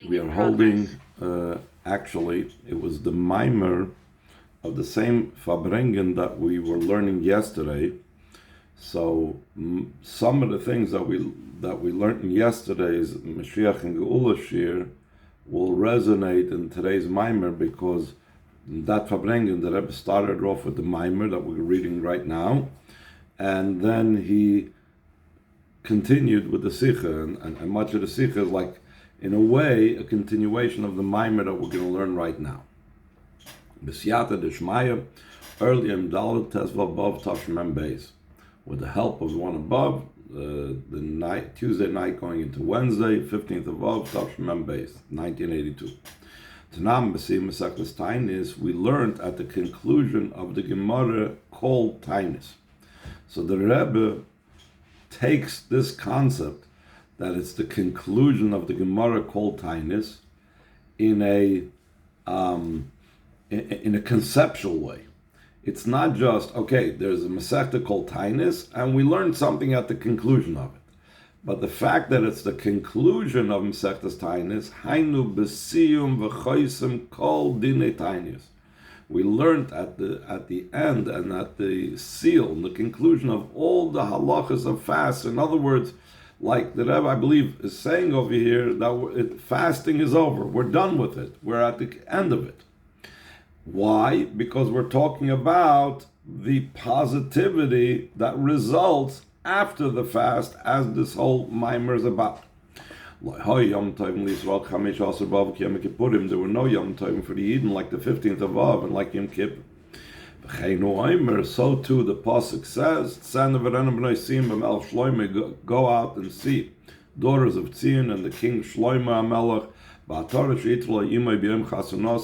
We are holding, actually, it was the mimer of the same Fabrengen that we were learning yesterday. So some of the things that we learned in yesterday's Mashiach and Geula Shiur will resonate in today's mimer, because that Fabrengen, the Rebbe started off with the mimer that we're reading right now, and then he continued with the Sikha, and much of the Sikha is like, in a way, a continuation of the mimer that we're going to learn right now. B'siyata d'shmaya, early in Dalet Tesvav above Tashmem Beis, with the help of one above, the night, Tuesday night going into Wednesday, 15th of Av, Tashmem Beis, 1982. Tanam B'sim Masechtas Tainis, we learned at the conclusion of the Gemara called Tainis. So the Rebbe takes this concept that it's the conclusion of the Gemara called Tainis in a conceptual way. It's not just, okay, there's a Masechta called Tainis, and we learned something at the conclusion of it. But the fact that it's the conclusion of Masechtas Tainis, Hainu B'siyum V'choisim Kol Dinei Tainis. We learned at the end and at the seal, the conclusion of all the halachas of fast. In other words, like the Rebbe, I believe, is saying over here, that fasting is over. We're done with it. We're at the end of it. Why? Because we're talking about the positivity that results after the fast, as this whole mimer is about. There were no Yom Tovim for the Eden, like the 15th of Av and like Yom Kippur. So too the Pasuk says, go out and see daughters of Tzion and the king Shlomo HaMelech,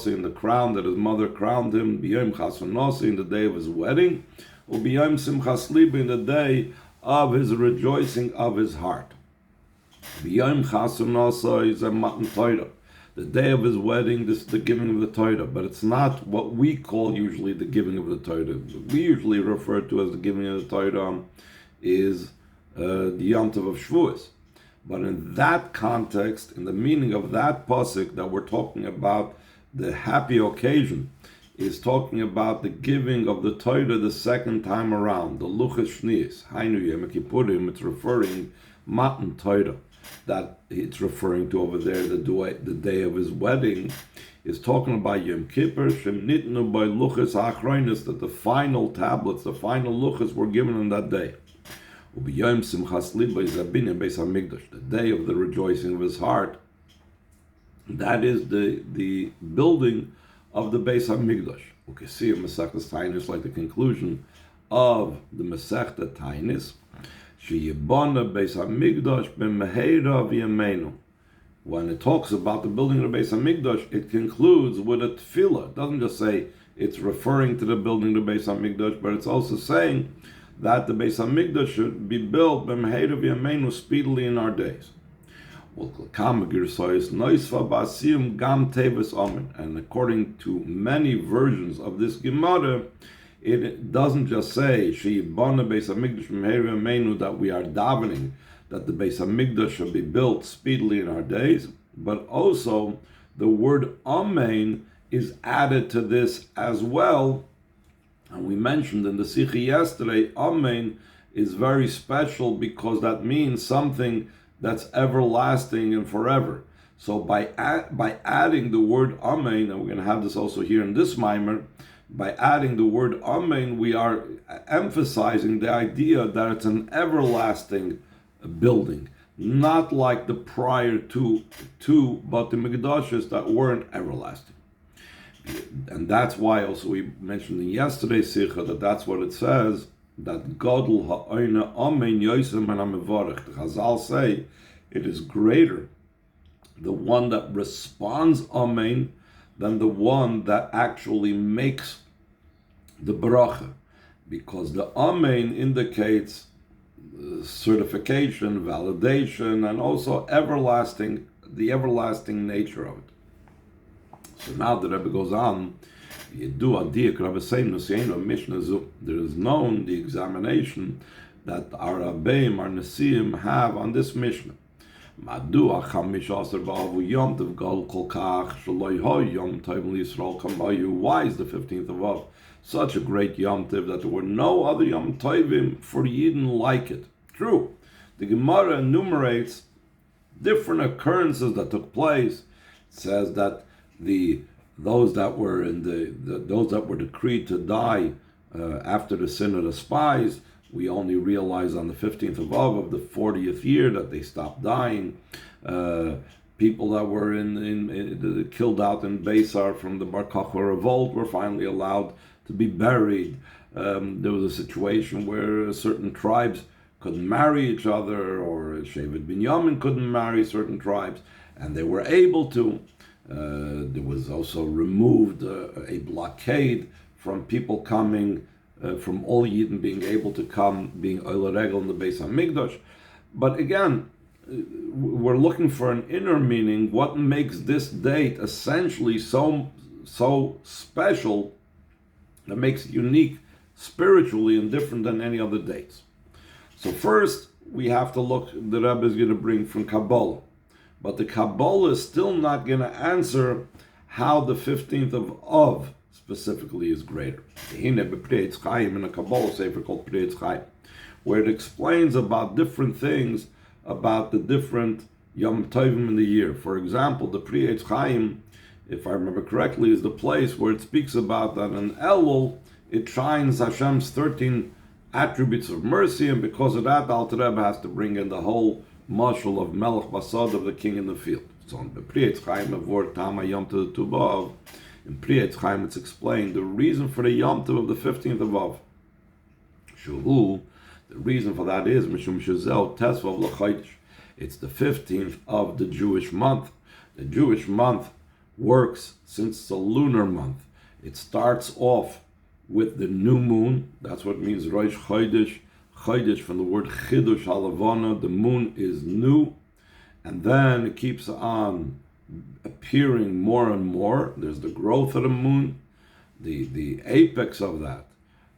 in the crown that his mother crowned him, in the day of his wedding, in the day of his rejoicing of his heart. The day of his wedding, this is the giving of the Torah, but it's not what we call usually the giving of the Torah. What we usually refer to as the giving of the Torah is the Yom Tov of Shavuos. But in that context, in the meaning of that pasuk that we're talking about, the happy occasion is talking about the giving of the Torah the second time around, the Luchas Shnius, Hainu Yom Kippurim. It's referring Matan Torah, that it's referring to over there, the day of his wedding, is talking about Yom Kippur, Shem Nitnu by Luchas HaAchronis, that the final tablets, the final Luchas were given on that day. Ubiyom Simchas Liba is Abinyan Beis HaMikdash, the day of the rejoicing of his heart. That is the building of the Beis HaMikdash. We can see in Masechtas Tainis, like the conclusion of the Masechta Tainis, when it talks about the building of the Beis HaMikdash, it concludes with a tefillah. It doesn't just say it's referring to the building of the Beis HaMikdash, but it's also saying that the Beis HaMikdash should be built speedily in our days. And according to many versions of this Gemara, it doesn't just say that we are davening that the Beis HaMikdash should be built speedily in our days, but also the word Amen is added to this as well. And we mentioned in the Sikha yesterday, Amen is very special because that means something that's everlasting and forever. So by adding the word Amen, and we're going to have this also here in this mimer, by adding the word Amen, we are emphasizing the idea that it's an everlasting building, not like the prior two but the Mikdashis that weren't everlasting. And that's why also we mentioned in yesterday's Sikha that that's what it says, that Gadol ha'oina Amen yosem and ha'mevarech. The Chazal say it is greater, the one that responds Amen, than the one that actually makes the bracha, because the Amen indicates certification, validation, and also the everlasting nature of it. So now the Rebbe goes on, there is known the examination that our Rabbeim, our Nesiim have on this Mishnah. Madua Chamish Aser Ba'avu Yom Tov Gal Kol Kach Shaloi Ho Yom Tov Yisrael Kamayu. Why is the 15th of Av such a great Yom Tov that there were no other Yom Tovim for Yidden like it? True, the Gemara enumerates different occurrences that took place. It says that those that were decreed to die after the sin of the spies, we only realize on the 15th of Av of the 40th year that they stopped dying. People that were killed out in Beisar from the Bar Kokhba revolt were finally allowed to be buried. There was a situation where certain tribes couldn't marry each other, or Shevet Binyamin couldn't marry certain tribes, and they were able to. There was also removed a blockade from people coming, from all Yidden being able to come, being Oile Regel in the Beis HaMikdash. But again, we're looking for an inner meaning. What makes this date essentially so special, that makes it unique spiritually and different than any other dates? So first, we have to look, the Rebbe is going to bring from Kabbalah. But the Kabbalah is still not going to answer how the 15th of Av specifically is greater. In a Kabbalah sefer called Priyetz Chaim, where it explains about different things, about the different Yom Tovim in the year. For example, the Priyetz Chaim, if I remember correctly, is the place where it speaks about that in Elul, it shines Hashem's 13 attributes of mercy, and because of that, the Alter Rebbe has to bring in the whole mashal of Melech Basad, of the king in the field. So in the Priyetz Chaim of Vort Tama Yom Tov Tubav, in Priyetz Chaim it's explained the reason for the Yom Tov of the 15th of Av. Shuhu, the reason for that is Mishum Shazel Tesvav L'Chodesh. It's the 15th of the Jewish month. The Jewish month works since it's a lunar month. It starts off with the new moon. That's what it means Rosh Chodesh. Chodesh from the word Chidush Halavana. The moon is new, and then it keeps on appearing more and more. There's the growth of the moon. The apex of that,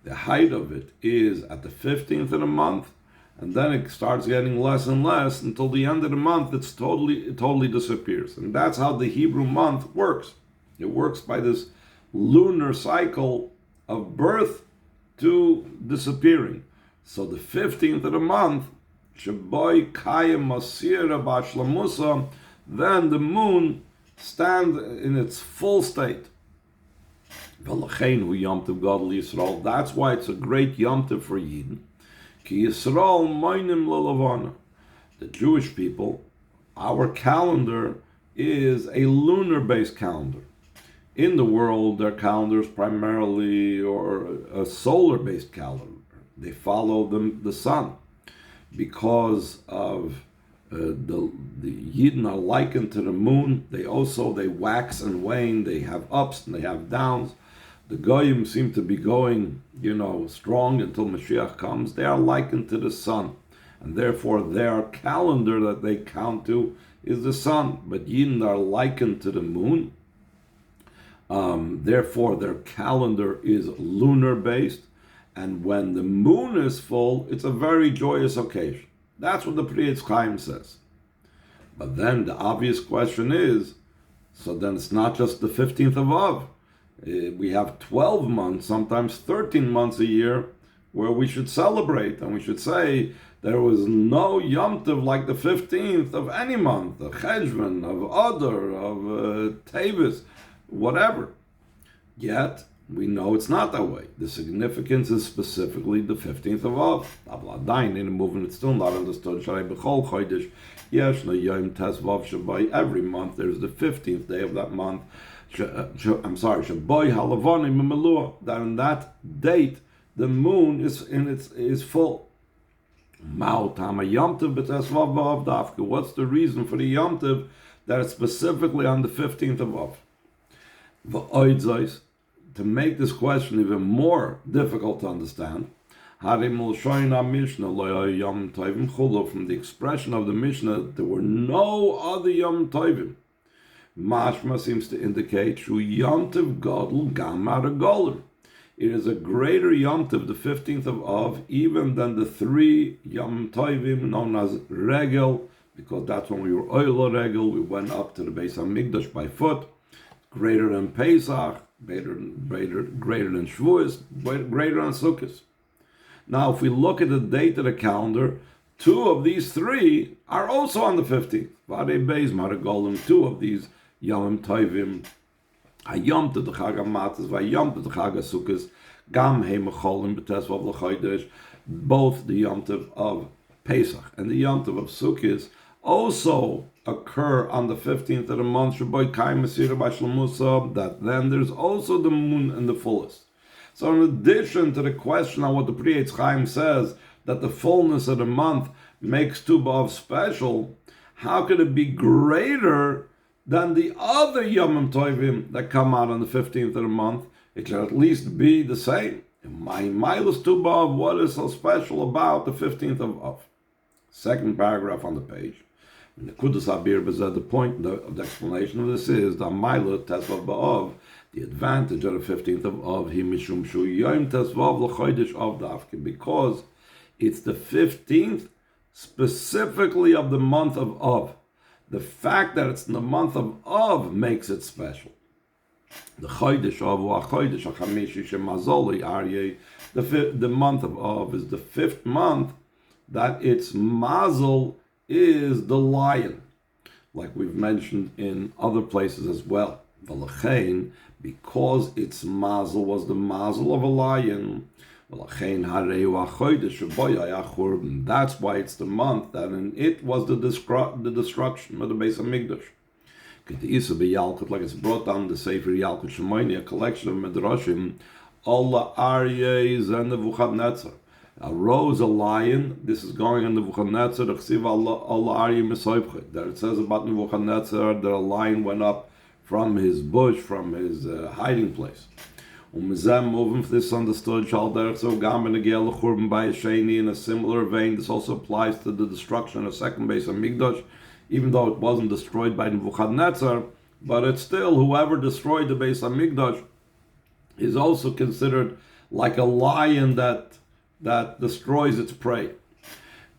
the height of it, is at the 15th of the month, and then it starts getting less and less until the end of the month. It totally disappears, and that's how the Hebrew month works. It works by this lunar cycle of birth to disappearing. So the 15th of the month, Shaboy Kayim Masira Bashlamusa, then the moon stands in its full state. That's why it's a great Yom Tov for Yidden. Ki Yisrael Moinim L'Lavana. The Jewish people, our calendar is a lunar-based calendar. In the world, their calendar is primarily or a solar-based calendar. They follow the sun because of the Yidden are likened to the moon. They wax and wane. They have ups and they have downs. The Goyim seem to be going, strong until Mashiach comes. They are likened to the sun, and therefore their calendar that they count to is the sun. But Yidden are likened to the moon. Therefore, their calendar is lunar-based, and when the moon is full, it's a very joyous occasion. That's what the Priyetz Chaim says. But then the obvious question is, so then it's not just the 15th of Av. We have 12 months, sometimes 13 months a year, where we should celebrate, and we should say there was no Yom Tov like the 15th of any month, of Cheshvan, of Adar, of Tevis, whatever. Yet, we know it's not that way. The significance is specifically the 15th of Av. In the movement, it's still not understood. Every month, there's the 15th day of that month. That in that date, the moon is full. What's the reason for the Yom Tov that it's specifically on the 15th of Av? To make this question even more difficult to understand, from the expression of the Mishnah, there were no other Yom Tovim. Mashma seems to indicate Shu Yom Tov Gadol Gam Golim. It is a greater Yom Tov, the 15th of Av, even than the 3 Yom Tovim known as Regel, because that's when we were Oil Regel. We went up to the Beis HaMikdash by foot, greater than Pesach, greater than Shavuos, greater than Sukkot. Now, if we look at the date of the calendar, 2 of these 3 are also on the 15th. Vadei Beis, Maragolim, 2 of these Yomim Tovim, Hayom to the Chag HaMatzos, Vayom to the Chag HaSukkos, Gam Hei Mecholim B'Tesvav L'Chodesh, both the Yom Tov of Pesach and the Yom Tov of Sukkot also occur on the 15th of the month, Shaboy Kai Mesira B'Shlemusa, that then there's also the moon in the fullest. So in addition to the question on what the Pri Eitz Chaim says, that the fullness of the month makes Tu B'Av special, how could it be greater than the other Yomim Tovim that come out on the 15th of the month? It should at least be the same. My Milas Tu B'Av, what is so special about the 15th of Av? Second paragraph on the page. The Kudus Abir Bezeh, the point of the explanation of this is the Milah Tesvav B'Av, the advantage of the 15th of Av, Hi Mishum Shu Yom Tesvav L'Chodesh Av Davke, because it's the 15th specifically of the month of Av. The fact that it's in the month of Av makes it special. The Chodesh Av, Chodesh HaChamishi Shemazoli Aryeh, the month of Av is the 5th month that its mazel is the lion, like we've mentioned in other places as well. V'lachein, because its mazel was the mazel of a lion, that's why it's the month that in it was the destruction of the Beis HaMikdash. Like it's brought down the Sefer Yalkut Shemoni, a collection of Midrashim, Allah Aryeh and Nebuchadnezzar. Arose a lion. This is going on Nebuchadnezzar. That it says about Nebuchadnezzar that a lion went up from his bush, from his hiding place. Moving for this understood, in a similar vein, this also applies to the destruction of second Beis HaMikdash, even though it wasn't destroyed by Nebuchadnezzar, but it's still, whoever destroyed the Beis HaMikdash is also considered like a lion that destroys its prey.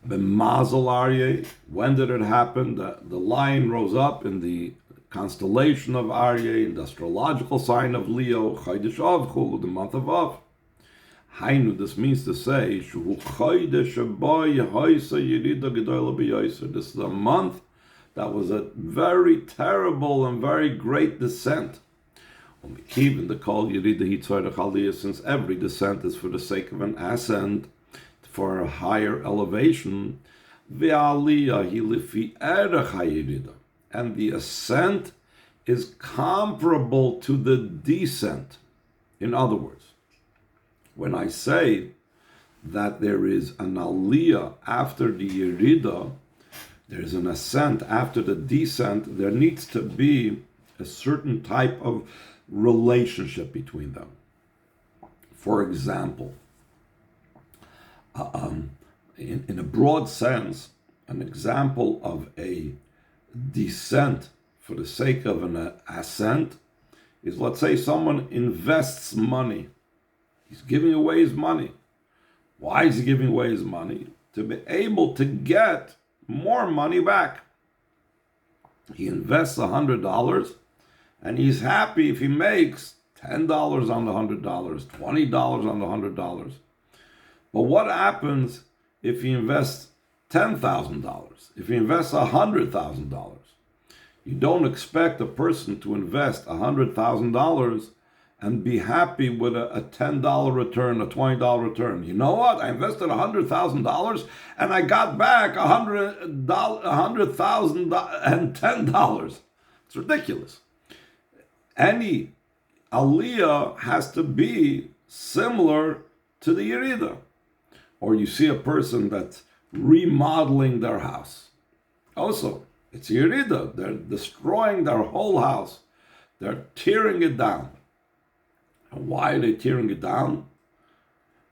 B'mazel Aryeh, when did it happen? The lion rose up in the constellation of Aryeh, in the astrological sign of Leo, Chodesh Av Chulu, the month of Av. Hainu, this means to say, Shuhu Chodesh Aboy Hoysa Yerida Gedola B'Yoyser. This is a month that was a very terrible and very great descent. Even the call Yerida Hitzor Chaliyah, since every descent is for the sake of an ascent, for a higher elevation, Ve'aliyah Hilifi Erech HaYerida. And the ascent is comparable to the descent. In other words, when I say that there is an aliyah after the yerida, there is an ascent after the descent, there needs to be a certain type of relationship between them. For example, in a broad sense, an example of a descent for the sake of an ascent is, let's say someone invests money. He's giving away his money. Why is he giving away his money? To be able to get more money back. He invests $100 and he's happy if he makes $10 on the $100, $20 on the $100. But what happens if he invests $10,000? If he invests $100,000? You don't expect a person to invest $100,000 and be happy with a $10 return, a $20 return. You know what? I invested $100,000 and I got back $100,010. It's ridiculous. Any aliyah has to be similar to the yerida. Or you see a person that's remodeling their house. Also, it's yerida. They're destroying their whole house. They're tearing it down. And why are they tearing it down?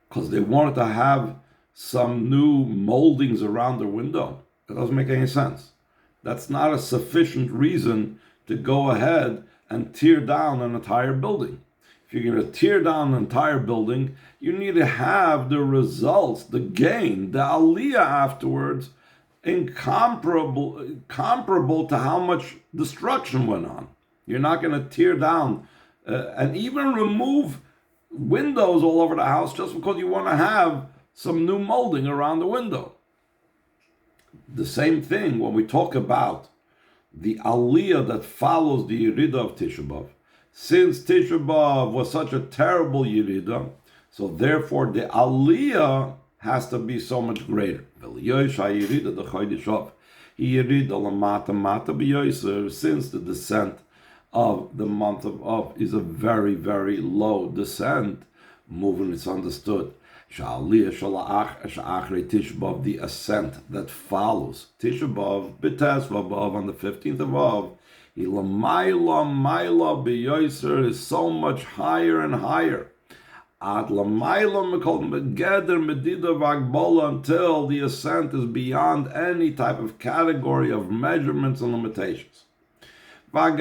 Because they wanted to have some new moldings around their window. That doesn't make any sense. That's not a sufficient reason to go ahead and tear down an entire building. If you're going to tear down an entire building, you need to have the results, the gain, the aliyah afterwards comparable to how much destruction went on. You're not going to tear down and even remove windows all over the house just because you want to have some new molding around the window. The same thing when we talk about the aliyah that follows the Yerida of Tisha B'Av. Since Tisha B'Av was such a terrible Yerida, so therefore the aliyah has to be so much greater. Since the descent of the month of Av is a very, very low descent, moving is understood. The ascent that follows Tisha B'Av, B'Tes V'Av on the 15th of Av, is so much higher and higher. Until the ascent is beyond any type of category of measurements and limitations. Though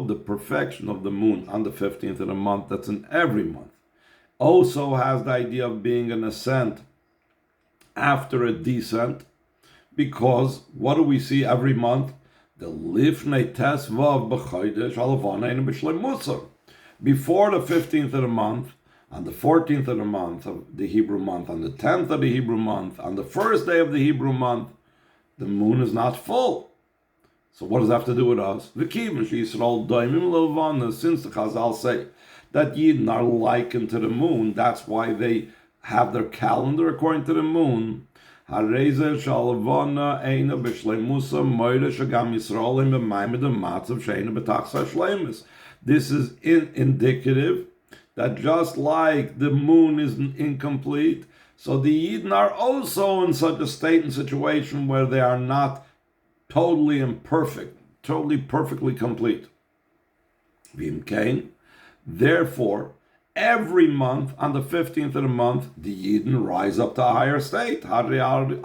the perfection of the moon on the 15th of the month, that's in every month, also has the idea of being an ascent after a descent, because what do we see every month? The Lifnei Tesvav B'Chodesh Halavanein B'Shleimusa. Before the 15th of the month, on the 14th of the month of the Hebrew month, on the 10th of the Hebrew month, on the first day of the Hebrew month, the moon is not full. So what does that have to do with us? The Kivim Yisrael Daimim Levana, since the Chazal say that Yidden are likened to the moon, that's why they have their calendar according to the moon. This is indicative that just like the moon is incomplete, so the Yidden are also in such a state and situation where they are not totally imperfect, totally perfectly complete. Therefore, every month, on the 15th of the month, the Yidden rise up to a higher state. The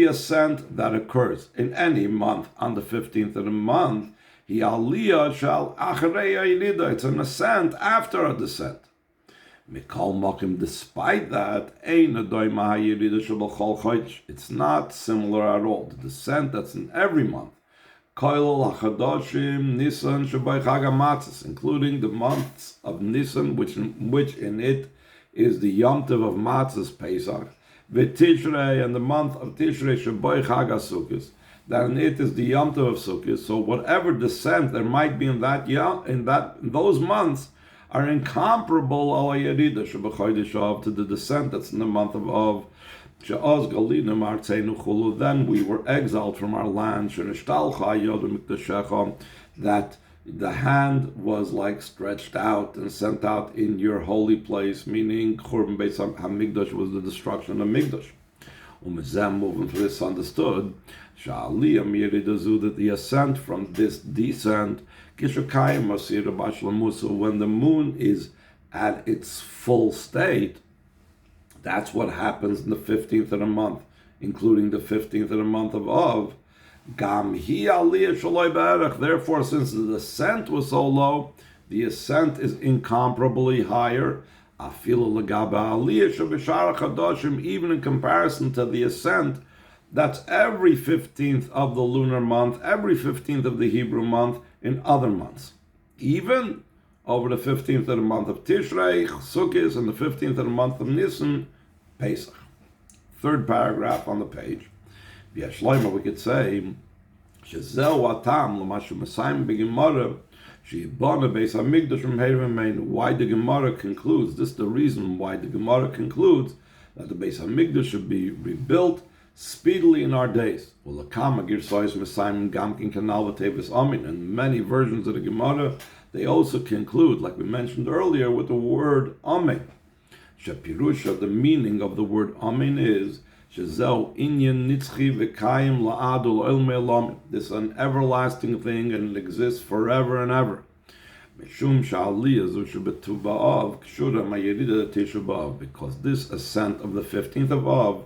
ascent that occurs in any month on the 15th of the month, it's an ascent after a descent. Despite that, it's not similar at all. The descent that's in every month, including the months of Nisan, which in it is the Yom Tov of Matzah's Pesach, V'Tishrei, and the month of Tishrei Shabai Chag HaSukkos, that in it is the Yom Tov of Sukkot. So whatever descent there might be in those months are incomparable to the descent that's in the month of Av. Then we were exiled from our land, that the hand was like stretched out and sent out in your holy place, meaning Churban Beis HaMikdash was the destruction of Mikdash. Moving to this understood, that the ascent from this descent, when the moon is at its full state, that's what happens in the 15th of the month, including the 15th of the month of Av. Therefore, since the descent was so low, the ascent is incomparably higher, even in comparison to the ascent that's every 15th of the lunar month, every 15th of the Hebrew month in other months. Even over the 15th of the month of Tishrei, Sukkot, and the 15th of the month of Nisan, Pesach. Third paragraph on the page. We could say, why the Gemara concludes, this is the reason why the Gemara concludes that the Beis HaMikdash should be rebuilt speedily in our days. In many versions of the Gemara, they also conclude, like we mentioned earlier, with the word Amen. Shapirusha, the meaning of the word Amen is, this is an everlasting thing and it exists forever and ever. Because this ascent of the 15th of Av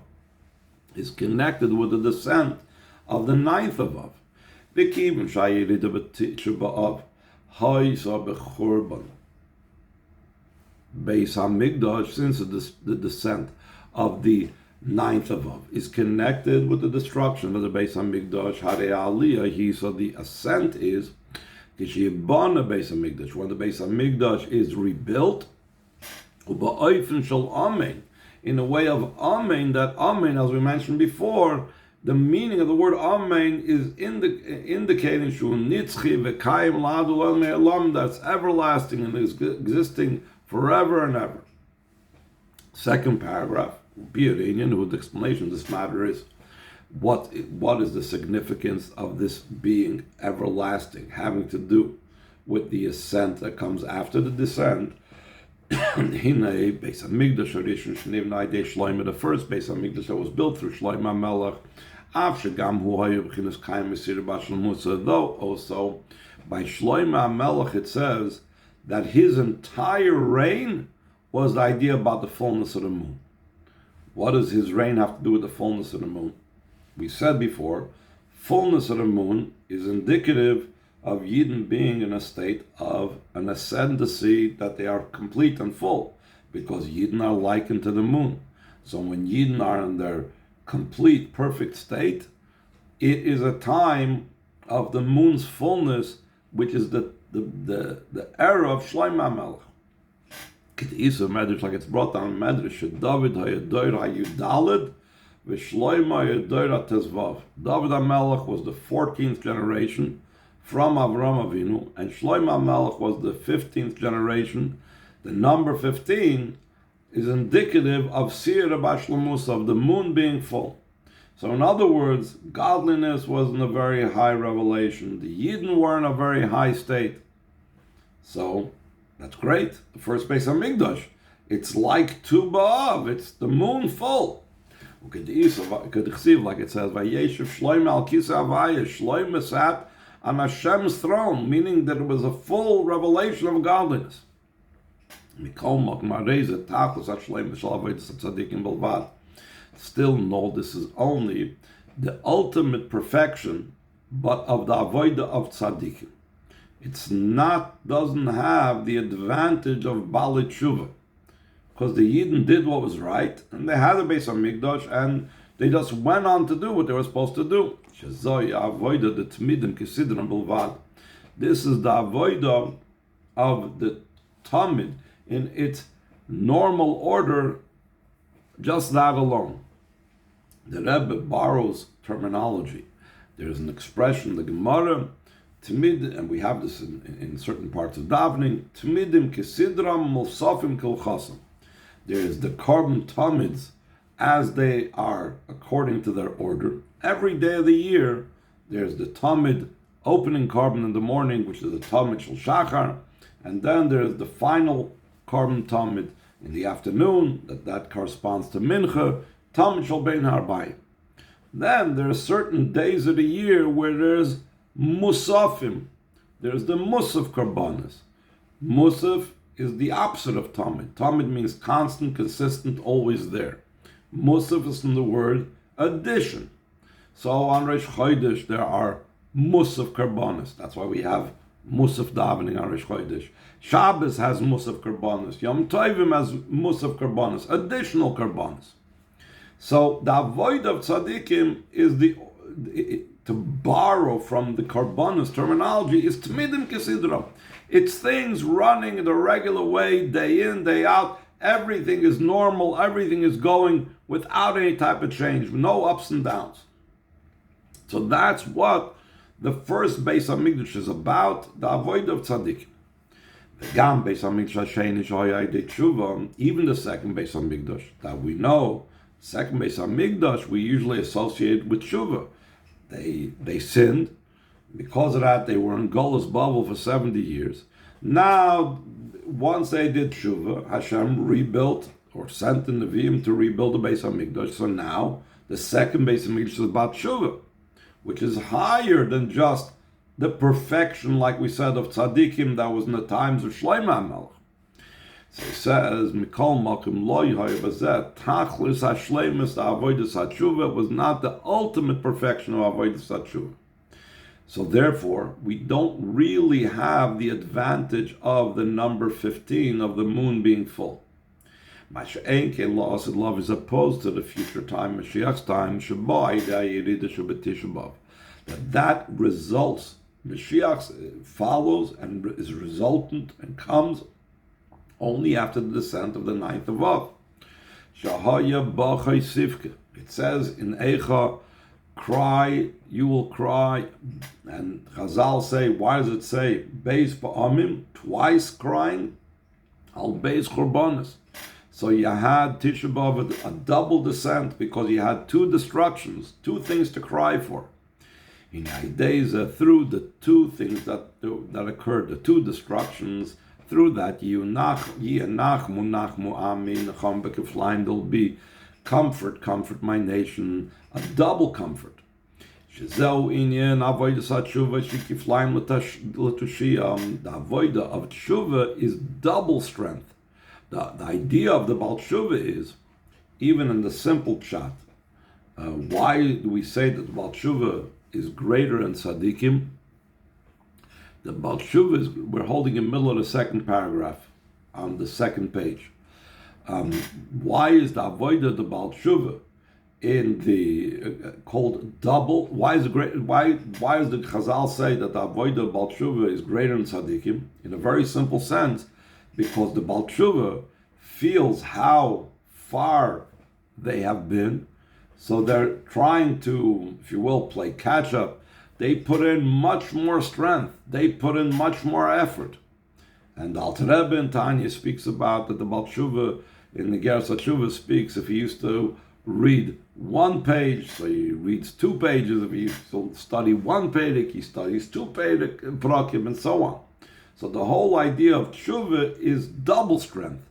is connected with the descent of the 9th of Av. Beis HaMikdash, since the descent of the ninth of Av is connected with the destruction of the Beis HaMikdash, Harei Aliyah, so the ascent is Kishiyibana Beis HaMikdash, when the Beis HaMikdash is rebuilt, Uba'ofen Shel Amen, in a way of Amen, that Amen, as we mentioned before, the meaning of the word Amen is indicating Shu Nitzchi V'Kayim Ladu El Me'elam, that's everlasting and is existing forever and ever. Second paragraph, Bi'Irinian, who the explanation of this matter is, what is the significance of this being everlasting, having to do with the ascent that comes after the descent. Hinei Beis HaMikdash Harishon Shnivnai Dei Shlomo, the first Beis HaMikdash that was built through Shlomo HaMelech, Av Shegam Hu Hayu B'chinas Kayim Mesira Bashal Musa, though also by Shlomo HaMelech it says that his entire reign was the idea about the fullness of the moon. What does his reign have to do with the fullness of the moon? We said before, fullness of the moon is indicative of Yidden being in a state of an ascendancy, that they are complete and full, because Yidden are likened to the moon. So when Yidden are in their complete, perfect state, it is a time of the moon's fullness, which is the era of Shlomo HaMelech. K't'isa Medrash, like it's brought down in Medrash, David ha'yadoir ha'yudalid, v'Shlomo ha'yadoir ha'tezvav. David HaMelech was the 14th generation from Avram Avinu, and Shlomo HaMelech was the 15th generation. The number 15 is indicative of Sir Bashlemus, of the moon being full. So in other words, godliness was in a very high revelation. The Yidden were in a very high state. So that's great. The first Beis HaMikdash, it's like Tu B'Av, it's the moon full. Like it says, Vayeshev Shlomo al Kisei Havaya, Shlomo sat on Hashem's throne, meaning that it was a full revelation of godliness. Still, no, this is only the ultimate perfection, but of the avodah of tzaddikim. It's not, doesn't have the advantage of Baalei Tshuva, because the Yidden did what was right, and they had a Beis HaMikdash, and they just went on to do what they were supposed to do. This is the avodah of the Tamid in its normal order, just that alone. The Rebbe borrows terminology. There's an expression, the Gemara, Timid, and we have this in certain parts of davening, Timidim kisidram mulsafim kilchasam. There is the carbon Tamids as they are according to their order. Every day of the year, there's the Tamid opening carbon in the morning, which is the Tamid Shel Shachar, and then there's the final carbon Tamid in the afternoon, that corresponds to Mincha, Tamid Shel Bein Harbayim. Then there are certain days of the year where there's Musafim. There's the Musaf Karbanis. Musaf is the opposite of Tamid. Tamid means constant, consistent, always there. Musaf is from the word addition. So on Rosh Chodesh there are Musaf Karbanis. That's why we have Musaf davening on Rosh Chodesh. Shabbos has Musaf Karbanis. Yom Tovim has Musaf Karbanis, additional Karbanis. So the avoid of tzaddikim is to borrow from the Karbanis terminology is Tmidim Kesidra. It's things running in the regular way, day in, day out. Everything is normal. Everything is going without any type of change, no ups and downs. So that's what the first Beis HaMikdash is about, the avoid of tzaddikim. Even the second Beis HaMikdash that we know, second Beis HaMikdash, we usually associate with tshuva. They sinned. Because of that, they were in Golus Babel for 70 years. Now, once they did tshuva, Hashem rebuilt or sent the Nevi'im to rebuild the Beis HaMikdash. So now, the second Beis HaMikdash is about tshuva, which is higher than just the perfection, like we said, of tzaddikim that was in the times of Shlomo HaMelech. So he says, Mikol Malkim Lo Yihaya Bazeh, Tachlis HaShleimus, the Avodas HaTshuva, was not the ultimate perfection of Avodas HaTshuva. So therefore, we don't really have the advantage of the number 15 of the moon being full. Masha'enke loss of love is opposed to the future time, Mashiach's time, that results, Mashiach follows and is resultant and comes only after the descent of the ninth of Av. It says in Eicha, cry, you will cry. And Chazal say, why does it say Beis Ba'amim, twice crying? Al Beis Churbanos. So you had Tisha B'Av, a double descent, because you had two destructions, two things to cry for. In Haideza, through the two things that occurred, the two destructions, through that there'll be comfort my nation, a double comfort. The avoida of tshuva is double strength. The idea of the Baal Tshuva is, even in the simple pshat, why do we say that the Baal Tshuva is greater in tzaddikim? The Baal Tshuva is, we're holding in the middle of the second paragraph on the second page. Why is the avodah the Baal Tshuva in the called double? Why is the Chazal say that the avodah Baal Tshuva is greater than tzaddikim? In a very simple sense, because the Baal Tshuva feels how far they have been, so they're trying to, if you will, play catch up. They put in much more strength. They put in much more effort. And Alter Rebbe in Tanya speaks about that the Baal Tshuva in the Geras HaTshuva speaks, if he used to read one page, so he reads 2 pages. If he used to study one Pedic, he studies 2 Prakim, and so on. So the whole idea of Tshuva is double strength,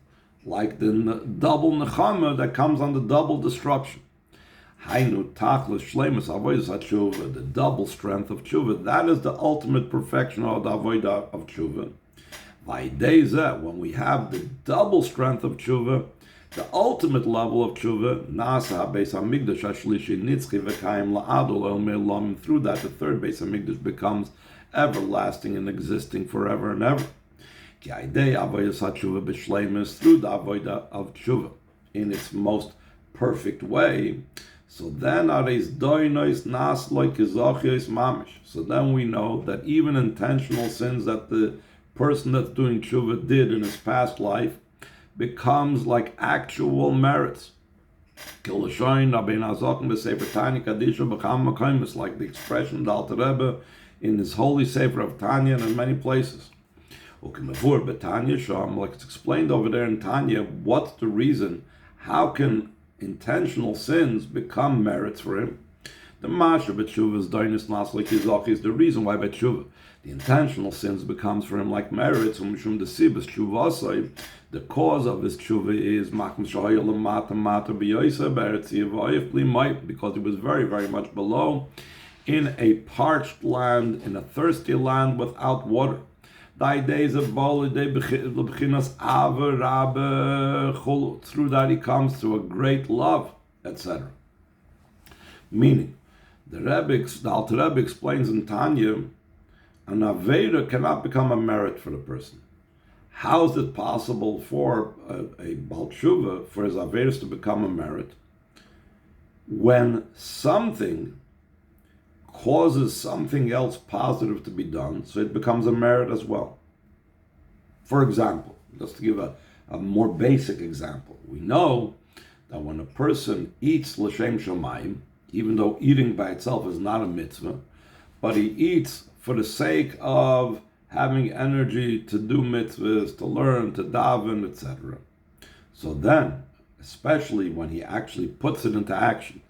like the double Nechama that comes on the double destruction. Hainu Tachlis Shleimus Avodas HaTshuva, the double strength of Tshuva, that is the ultimate perfection of the Avodah of Tshuva. When we have the double strength of Tshuva, the ultimate level of Tshuva, Nasa Beis HaMikdash HaShlishi Nitzchi V'Kayim La'adol El Me'olam, through that the third Beis HaMikdash becomes everlasting and existing forever and ever. Ki Aidei Avodas HaTshuva B'Shleimus, through the Avodah of Tshuva, in its most perfect way. So then areis doinois nas like izochios mamish. So then we know that even intentional sins that the person that's doing tshuva did in his past life becomes like actual merits. Like the expression of the Alter Rebbe in his holy Sefer of Tanya and in many places. Like it's explained over there in Tanya, what's the reason? How can intentional sins become merits for him? The Masha b'tshuva is doinus naslik izach is the reason why b'tshuva the intentional sins becomes for him like merits. Umshum the sibas tshuva, the cause of his tshuva is makom shahayel mata mata b'yoysa beretz yivayif b'li, because he was very, very much below in a parched land, in a thirsty land without water. Through that he comes to a great love, etc. Meaning, the Alter Rebbe explains in Tanya, an Aveda cannot become a merit for the person. How is it possible for a Baal Tshuva, for his Avedas to become a merit, when something causes something else positive to be done, so it becomes a merit as well? For example, just to give a more basic example, we know that when a person eats l'shem shamayim, even though eating by itself is not a mitzvah, but he eats for the sake of having energy to do mitzvahs, to learn, to daven, etc. So then, especially when he actually puts it into action,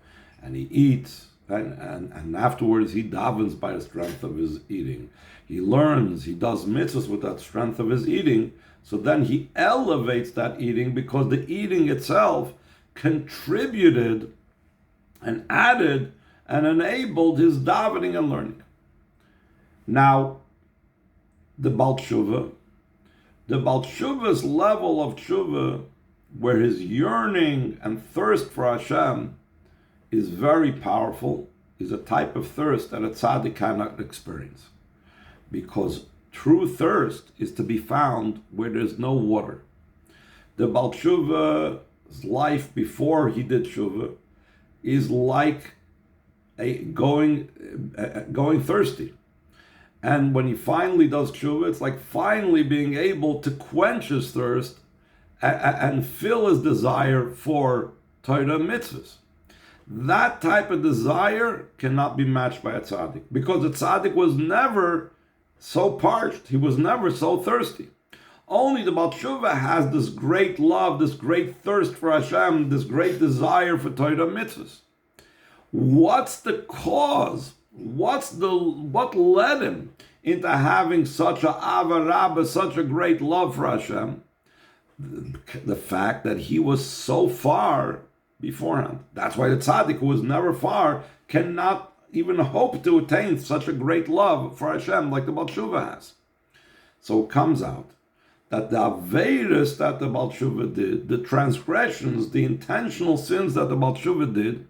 and he eats, and afterwards he davens by the strength of his eating, he learns, he does mitzvahs with that strength of his eating, so then he elevates that eating because the eating itself contributed and added and enabled his davening and learning. Now, the Baal Tshuva's level of tshuva, where his yearning and thirst for Hashem is very powerful, is a type of thirst that a tzaddik cannot experience. Because true thirst is to be found where there's no water. The Baal Tshuva's life before he did Tshuva is like going thirsty. And when he finally does Tshuva, it's like finally being able to quench his thirst and fill his desire for Torah mitzvahs. That type of desire cannot be matched by a tzaddik, because a tzaddik was never so parched, he was never so thirsty. Only the Baal Tshuva has this great love, this great thirst for Hashem, this great desire for Torah mitzvahs. What's the cause? What led him into having such a ava rabba, such a great love for Hashem? The fact that he was so far beforehand. That's why the tzaddik who was never far cannot even hope to attain such a great love for Hashem like the Baal Tshuva has. So it comes out that the aveirus that the Baal Tshuva did, the transgressions, the intentional sins that the Baal Tshuva did,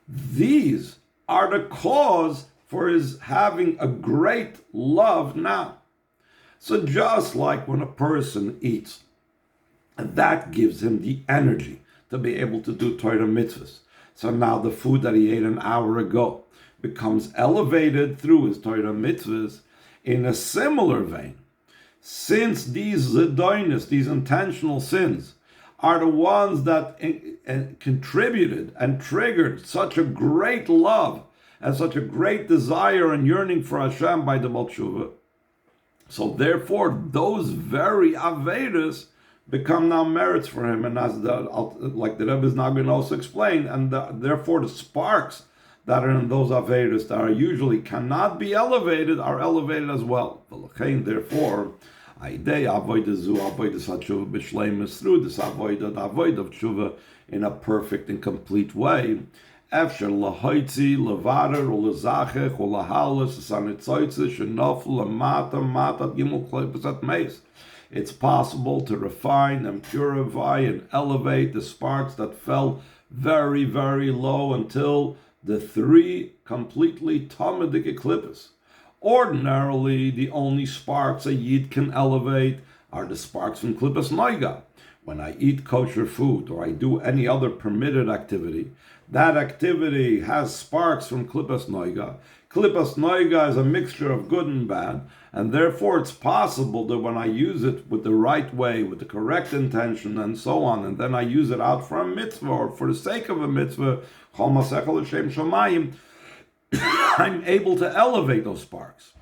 these are the cause for his having a great love now. So just like when a person eats, that gives him the energy to be able to do Torah mitzvahs. So now the food that he ate an hour ago becomes elevated through his Torah mitzvahs. In a similar vein, since these zedoinus, these intentional sins, are the ones that contributed and triggered such a great love and such a great desire and yearning for Hashem by the Baal Tshuva, so therefore those very avedas become now merits for him, and as like the Rebbe is now going to also explain, and therefore the sparks that are in those avedas that are usually cannot be elevated are elevated as well. Therefore, through this avodah, the avodah of tshuva in a perfect and complete way, it's possible to refine and purify and elevate the sparks that fell very, very low until the three completely Talmudic eclipses. Ordinarily, the only sparks a Yid can elevate are the sparks from Klippas Noiga. When I eat kosher food or I do any other permitted activity, that activity has sparks from Klippas Noiga. Klippas Noiga is a mixture of good and bad, and therefore it's possible that when I use it with the right way, with the correct intention and so on, and then I use it out for a mitzvah or for the sake of a mitzvah, I'm able to elevate those sparks.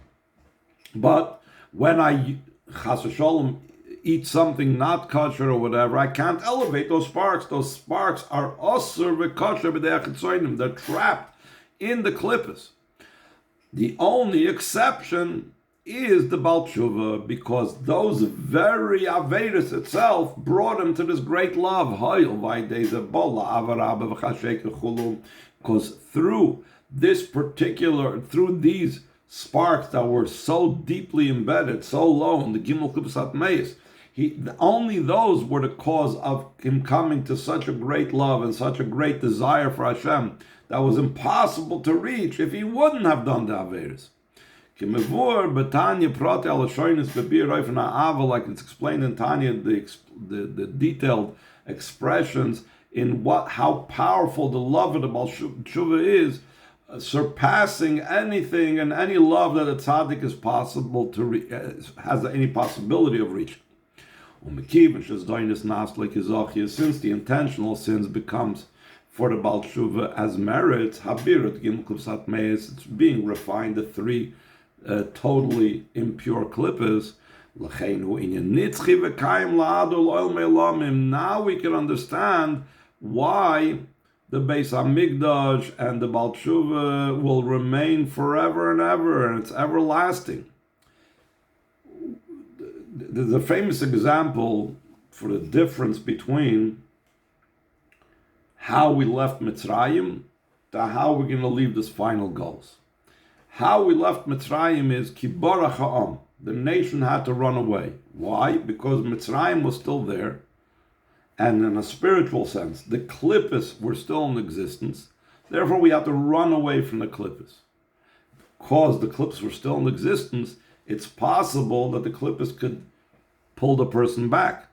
But when I, chas v'sholom, eat something not kosher or whatever, I can't elevate those sparks. Those sparks are osur v'kosher b'deach etzoinim. They're trapped in the klippas. The only exception is the Baal Tshuva, because those very Avedas itself brought him to this great love. Because through these sparks that were so deeply embedded, so low in the Gimel Klipsat Meis, only those were the cause of him coming to such a great love and such a great desire for Hashem that was impossible to reach if he wouldn't have done the Avedas. Like it's explained in Tanya, the detailed expressions in how powerful the love of the Baal Tshuva is, surpassing anything and any love that a tzaddik is possible to has any possibility of reaching. Since the intentional sins becomes for the Baal Tshuva as merits, it's being refined to three totally impure klippas. Now we can understand why the Beis Hamikdash and the Baal Tshuva will remain forever and ever, and it's everlasting. There's a famous example for the difference between how we left Mitzrayim to how we're going to leave this final goals. How we left Mitzrayim is Kibarach Ha'am. The nation had to run away. Why? Because Mitzrayim was still there, and in a spiritual sense, the klippas were still in existence. Therefore, we have to run away from the klippas. Because the klippas were still in existence, it's possible that the klippas could pull the person back.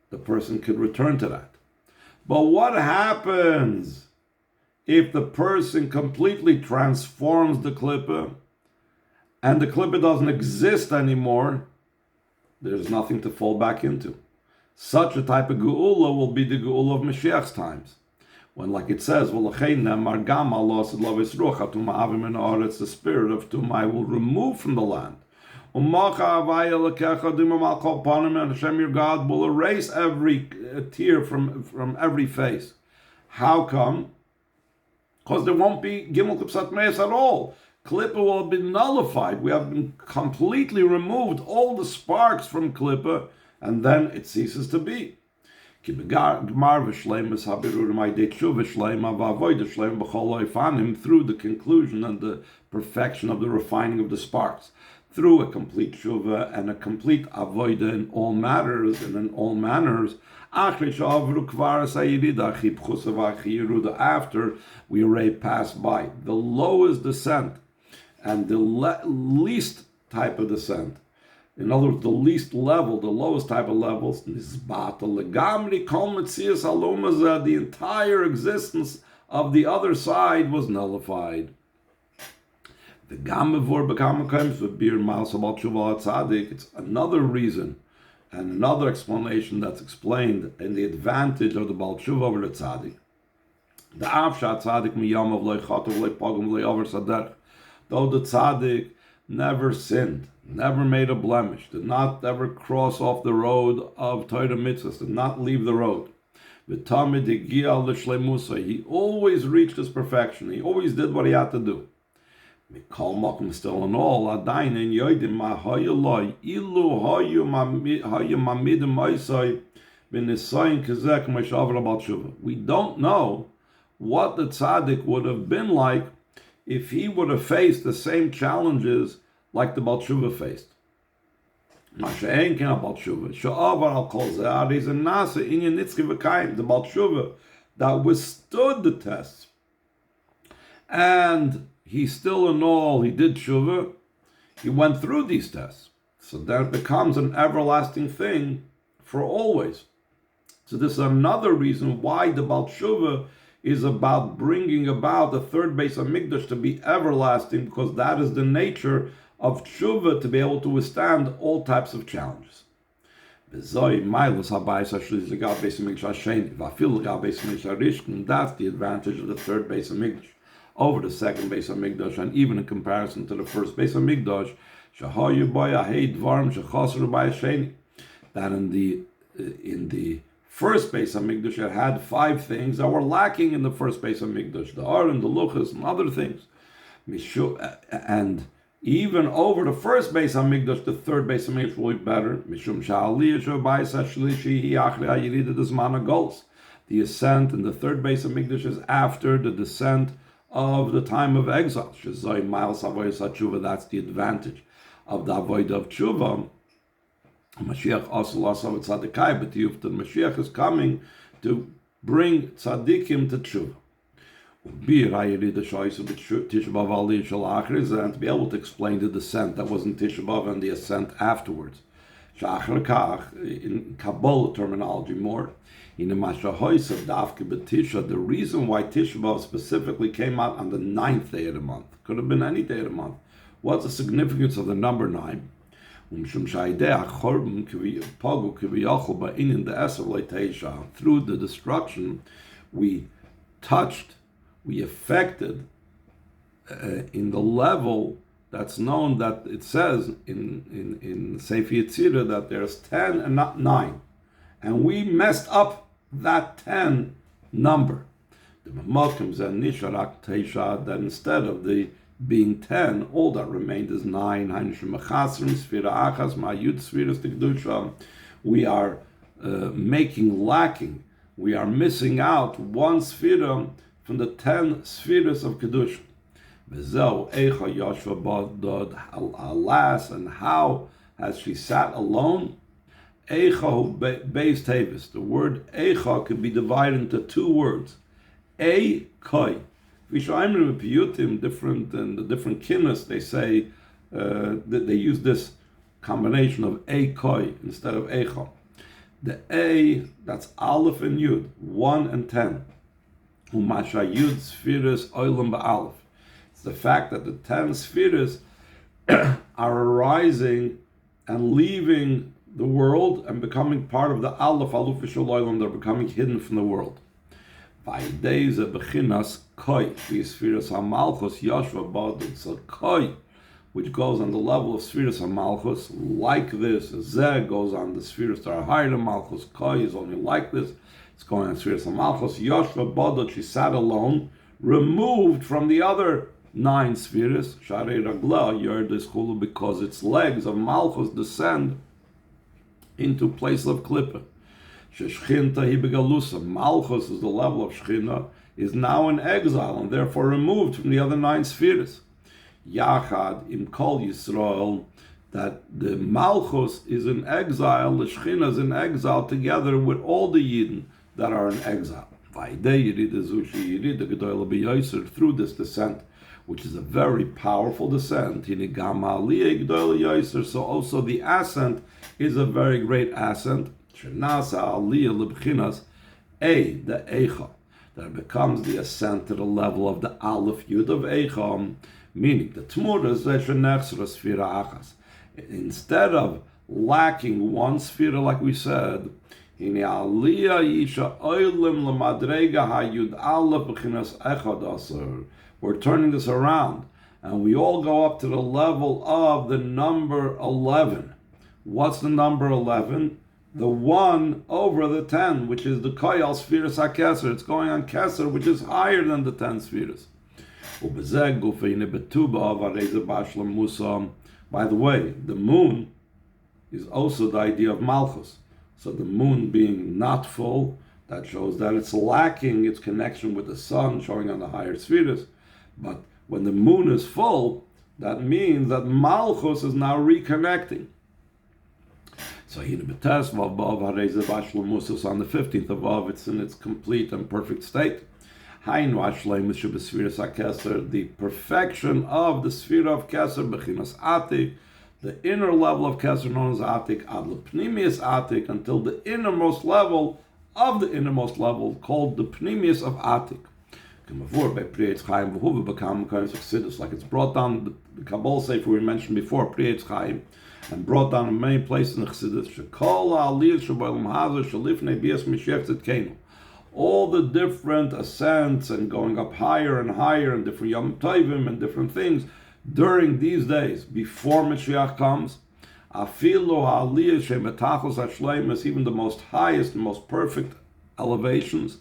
The person could return to that. But what happens if the person completely transforms the klippa and the klippa doesn't exist anymore? There's nothing to fall back into. Such a type of geula will be the geula of Mashiach's times. When, like it says, the spirit of Tumai will remove from the land. And Hashem your God will erase every tear from every face. How come? Because there won't be Gimel Kipsat Meis at all. Klippa will have been nullified. We have been completely removed all the sparks from Klippa, and then it ceases to be. Through the conclusion and the perfection of the refining of the sparks, through a complete tshuva and a complete avoida in all matters and in all manners, after we already passed by the lowest descent and the least type of descent. In other words, the least level, the lowest type of levels, the entire existence of the other side was nullified. It's another reason and another explanation that's explained in the advantage of the Baal Tshuva over the Tzaddik. Though the Tzaddik never sinned, never made a blemish, did not ever cross off the road of Torah mitzvahs, did not leave the road. He always reached his perfection. He always did what he had to do. Still in all, we don't know what the tzaddik would have been like if he would have faced the same challenges like the Baal Tshuva faced. The Baal Tshuva that withstood the tests, and he still in all, he did tshuva, he went through these tests. So that becomes an everlasting thing for always. So this is another reason why the Baal Tshuva is about bringing about the third base of Mikdash to be everlasting, because that is the nature of tshuva, to be able to withstand all types of challenges. That's the advantage of the third base of Mikdash over the second base of Mikdash, and even in comparison to the first base of Mikdash, that in the first base of Mikdash it had 5 things that were lacking in the first base of Mikdash, the Aron, the Luchas, and other things. And even over the first base of Mikdash, the third base of Mikdash will be better. The ascent in the third base of Mikdash is after the descent of the time of exile. That's the advantage of the avodah of tshuva. Mashiach also lost of tzaddikai, but the Mashiach is coming to bring tzaddikim to tshuva. And to be able to explain the descent that was in Tisha B'Av and the ascent afterwards. In Kabbalah terminology more. The reason why Tisha B'Av specifically came out on the 9th day of the month, could have been any day of the month. What's the significance of the number 9? Through the destruction, we affected in the level that's known, that it says in Sefer Yetzirah that there's 10 and not 9. And we messed up that 10 number. That instead of the being 10, all that remained is 9. We are making lacking. We are missing out 1 sphira from the 10 spheres of Kedusha. Alas, and how has she sat alone? Eicha beis tevis. The word eicha could be divided into 2 words. Koi. different and the different kinnis, they say that they use this combination of a koi instead of echa. The a, that's aleph and yud, 1 and 10. Umasha yud spheres oilam ba'aleph. It's the fact that the 10 spheres are arising and leaving the world and becoming part of the aleph v'shul oilam. They're becoming hidden from the world. Vayidei ze bechinas koi, the spheres hamalchus yashva ba'adud. So koi, which goes on the level of spheres of Malchus, like this. Zeh goes on the spheres that are higher than Malchus. Koi is only like this. It's going on spheres of Malchus. Yoshva Bodot, she sat alone, removed from the other 9 spheres. Sharei Ragla, Yerdis Chulu, because its legs of Malchus descend into place of Klippa. Sheshchinta Hibegalusa, Malchus is the level of Shechina, is now in exile and therefore removed from the other 9 spheres. Yachad im Kol Yisrael, that the Malchus is in exile, the Shechina is in exile together with all the Yidden that are in exile. Through this descent, which is a very powerful descent, so also the ascent is a very great ascent. The Eicha, that it becomes the ascent to the level of the Aleph Yud of Eicha, meaning the Tmura is Sphira Achas. Instead of lacking one sphere, like we said, we're turning this around, and we all go up to the level of the number 11. What's the number 11? The 1 over the 10, which is the Koyal Spheres HaKeser. It's going on Keser, which is higher than the 10 spheres. By the way, the moon is also the idea of Malchus. So the moon being not full, that shows that it's lacking its connection with the sun, showing on the higher spheres. But when the moon is full, that means that Malchus is now reconnecting. So on the 15th of Av, it's in its complete and perfect state. The perfection of the sphere of Keser, Bechinas Atik, the inner level of Keser known as Atik, Ad Pnimius Atik, until the innermost level of the innermost level, called the Pnimius of Atik. Like it's brought down, the Kabbalah Sefer we mentioned before, Pri Eitz Chaim, and brought down in many places in the Chassidus, all the different ascents and going up higher and higher and different Yom Tovim and different things during these days before Mashiach comes, even the most highest and most perfect elevations,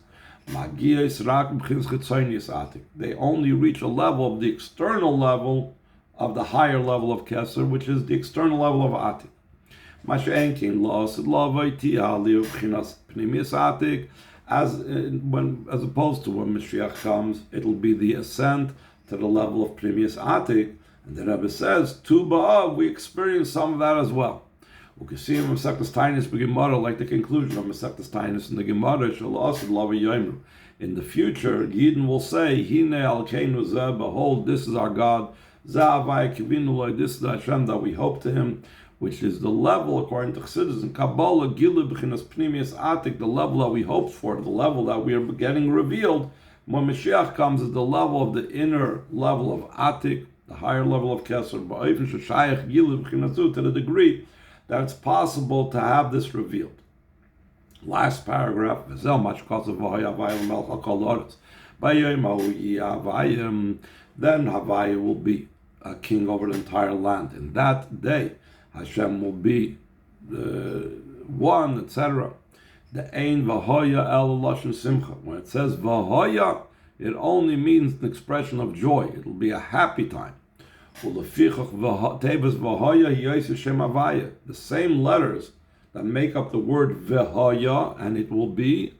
they only reach a level of the external level of the higher level of Keser, which is the external level of Atik. As opposed to when Mashiach comes, it'll be the ascent to the level of Pnimius Atik, and the Rebbe says, Tu Ba'av, we experience some of that as well. We can see in Masechtas Tainis Gemara, like the conclusion of Masechtas Tainis in the Gemara, in the future, Yidden will say, Hine Alkeinu Zeh, behold, this is our God, Zeh Avai Kivinu Loi, this is the Hashem that we hope to Him, which is the level, according to Chassidus and Kabbalah, Gilu B'chinas Pnimius Atik, the level that we hoped for, the level that we are getting revealed. When Mashiach comes, is the level of the inner level of Atik, the higher level of Keser, Ba'ifin Shashayach Gilu B'chinasu, to the degree that it's possible to have this revealed. Last paragraph, V'zel Mashkotzav V'haya V'ayim Melcha Kol Haaretz. B'yom Ha'u Yiyah, then Havaya will be a king over the entire land. In that day, Hashem will be one, etc. The Ein V'hoya El Lashon Simcha. When it says V'hoya, it only means an expression of joy. It'll be a happy time. The same letters that make up the word V'hoya, and it will be,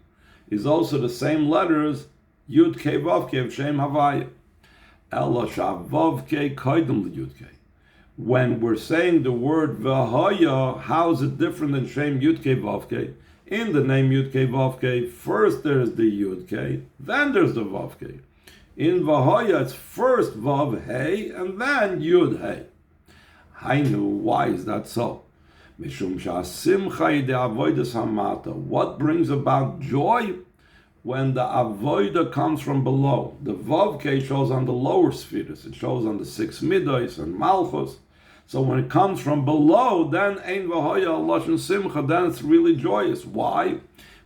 is also the same letters Yud Kei Vav Kei of Shem Havaya. Ela Shav Kei Koydem Yud Kei. When we're saying the word V'hoya, how is it different than Shem Yud Kei Vav Kei? In the name Yud Kei Vav Kei, first there's the Yud Kei, then there's the Vav Kei. In Vahoya, it's first Vav Hey and then Yud Hey. Hainu, why is that so? Mishum sha'simcha yidei avodas hamata. What brings about joy? When the avodah comes from below. The Vavke shows on the lower spheres. It shows on the 6 midos and malchus. So when it comes from below, then ein v'hoya lashon simcha, then it's really joyous. Why?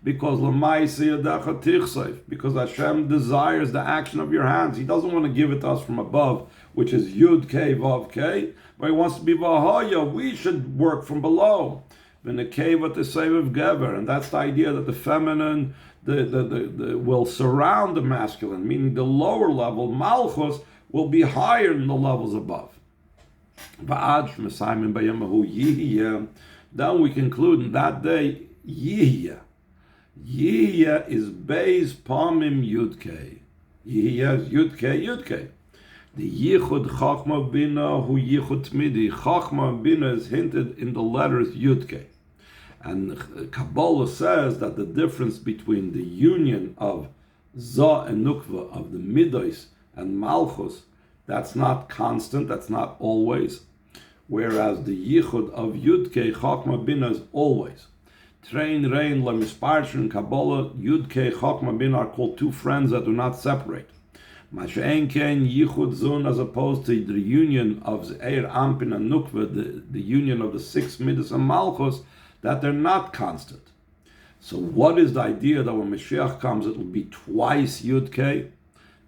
Because l'maisi yadecha tichseif. Because Hashem desires the action of your hands. He doesn't want to give it to us from above, which is Yud K Vav K, but He wants to be v'hoya. We should work from below. V'nekeva t'seiv gever, and that's the idea that the feminine will surround the masculine, meaning the lower level, malchus, will be higher than the levels above. Then we conclude in that day, Yihya. Yihya is Beis Pamim Yudke. Yihya is Yudke, Yudke. The Yichud Chachma Bina Hu Yichud Tmidi. Chachma Bina is hinted in the letters Yudke. And Kabbalah says that the difference between the union of Za and Nukva, of the Midos and Malchus, that's not constant, that's not always. Whereas the Yichud of Yudke, Chachma Bina is always. Train, Rein, Lamisparsh, and Kabbalah, Yudke, Chachma Bina are called two friends that do not separate. Masha'en Ken, Yichud Zun, as opposed to the union of Zeir, Ampin, and Nukva, the union of the 6 Midos and Malchus, that they're not constant. So what is the idea that when Mashiach comes, it will be twice Yud K?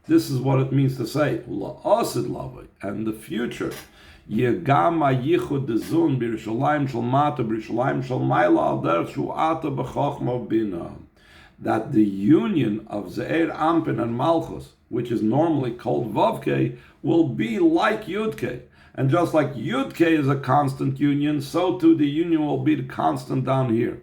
This is what it means to say, and the future, Yegama Yichud Dezun, B'Yerushalayim Shel Mata, B'Yerushalayim Shel Maila, Al Derech Shu'ata B'Chochma Bina, that the union of Zeir, Ampin, and Malchus, which is normally called Vavke, will be like Yud K. And just like Yud K is a constant union, so too the union will be the constant down here.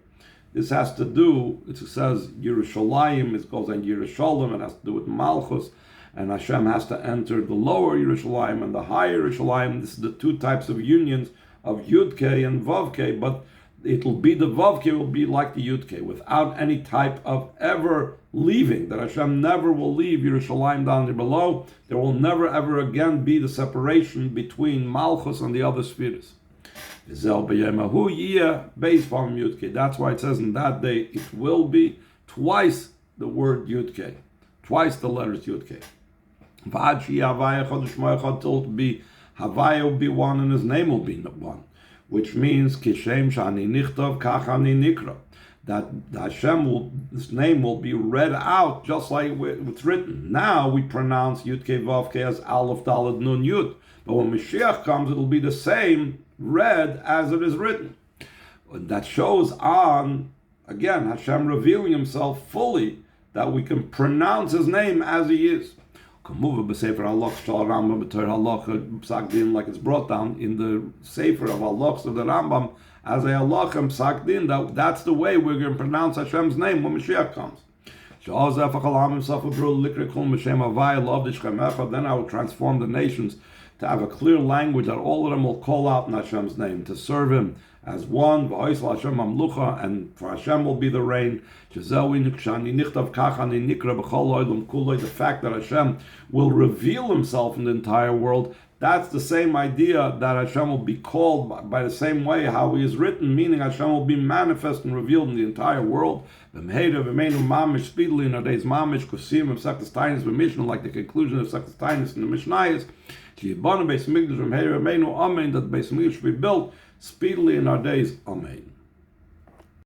This has to do, it says Yerushalayim, it goes on Yerushalayim, it has to do with Malchus, and Hashem has to enter the lower Yerushalayim and the higher Yerushalayim. This is the two types of unions of Yud K and Vav K, but it'll be the Vav K will be like the Yud K, without any type of ever leaving, that Hashem never will leave Yerushalayim down there below. There will never ever again be the separation between Malchus and the other spheres. That's why it says in that day it will be twice the word Yud K, twice the letters Yud K. Till it be Havaya will be one and His name will be one, which means Kishem Shani Nichtav Kachani Nikra, that His name will be read out just like it's written. Now we pronounce Yud K Vav K as Aleph Daled Nun Yud, but when Mashiach comes, it will be the same read as it is written. And that shows on, again, Hashem revealing Himself fully, that we can pronounce His name as He is. Like it's brought down in the Sefer of Halachos of the Rambam as a halachim psak, that's the way we're going to pronounce Hashem's name when Mashiach comes. Then I will transform the nations to have a clear language that all of them will call out in Hashem's name, to serve Him as one, and for Hashem will be the reign. The fact that Hashem will reveal Himself in the entire world, that's the same idea that Hashem will be called by the same way how He is written, meaning Hashem will be manifest and revealed in the entire world. Speedily in our days, like the conclusion of Sektas Taanis in the Mishnah is, that the Beis Hamikdash should be built speedily in our days. Amen.